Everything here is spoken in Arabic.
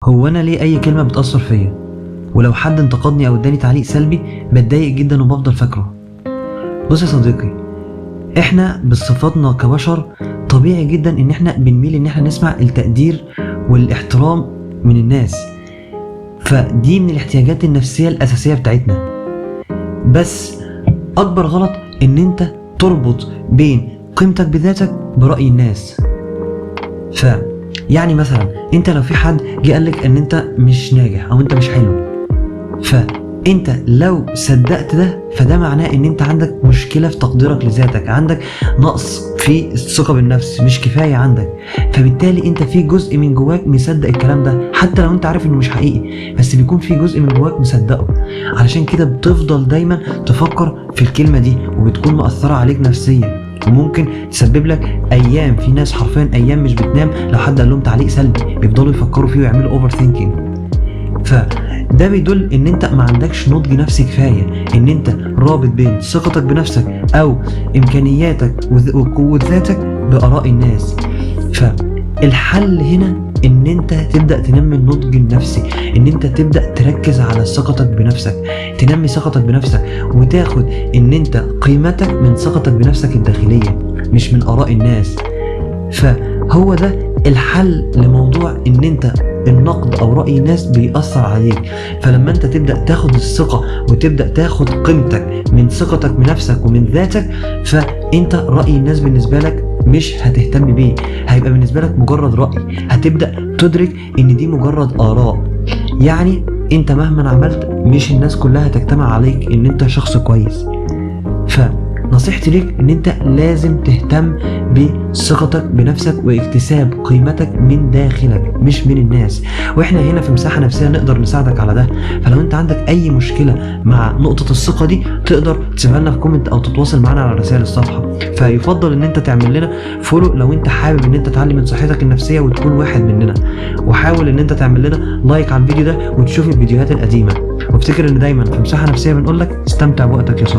هو انا ليه اي كلمه بتاثر فيا؟ ولو حد انتقدني او اداني تعليق سلبي بتضايق جدا وبفضل فاكره. بص يا صديقي، احنا بصفتنا كبشر طبيعي جدا ان احنا بنميل ان احنا نسمع التقدير والاحترام من الناس، فدي من الاحتياجات النفسيه الاساسيه بتاعتنا. بس اكبر غلط ان انت تربط بين قيمتك بذاتك برأي الناس. يعني مثلا انت لو في حد جه قالك ان انت مش ناجح او انت مش حلو، فانت لو صدقت ده فده معناه ان انت عندك مشكلة في تقديرك لذاتك، عندك نقص في الثقة بالنفس، مش كفاية عندك. فبالتالي انت في جزء من جواك مصدق الكلام ده، حتى لو انت عارف انه مش حقيقي بس بيكون في جزء من جواك مصدقه. علشان كده بتفضل دايما تفكر في الكلمة دي وبتكون مؤثرة عليك نفسيا، وممكن تسبب لك ايام، في ناس حرفيا ايام مش بتنام لو حد قال لهم تعليق سلبي، بيفضلوا يفكروا فيه ويعملوا اوفر ثينكينج. فده بيدل ان انت ما عندكش نضج نفسي كفايه، ان انت رابط بين ثقتك بنفسك او امكانياتك وقوه ذاتك باراء الناس. فالحل هنا ان انت تبدا تنمي النضج النفسي، ان انت تبدا تركز على ثقتك بنفسك، تنمي ثقتك بنفسك وتاخد ان انت قيمتك من ثقتك بنفسك الداخليه مش من اراء الناس. فهو ده الحل لموضوع ان انت النقد او رأي الناس بيأثر عليك. فلما انت تبدأ تاخد الثقة وتبدأ تاخد قيمتك من ثقتك بنفسك ومن ذاتك، فانت رأي الناس بالنسبة لك مش هتهتم بيه، هيبقى بالنسبة لك مجرد رأي. هتبدأ تدرك ان دي مجرد آراء، يعني انت مهما عملت مش الناس كلها تجتمع عليك ان انت شخص كويس. نصيحتي ليك ان انت لازم تهتم بثقتك بنفسك واكتساب قيمتك من داخلك مش من الناس. واحنا هنا في مساحة نفسية نقدر نساعدك على ده. فلو انت عندك اي مشكلة مع نقطة الثقة دي تقدر تسيبها لنا في كومنت او تتواصل معنا على رسائل الصفحة. فيفضل ان انت تعمل لنا فولو لو انت حابب ان انت تعلي من صحتك النفسية وتكون واحد مننا، وحاول ان انت تعمل لنا لايك على الفيديو ده وتشوف الفيديوهات القديمة. وافتكر ان دايما في مساحة نفسية بنقول لك استمتع بوقتك يا صديقي.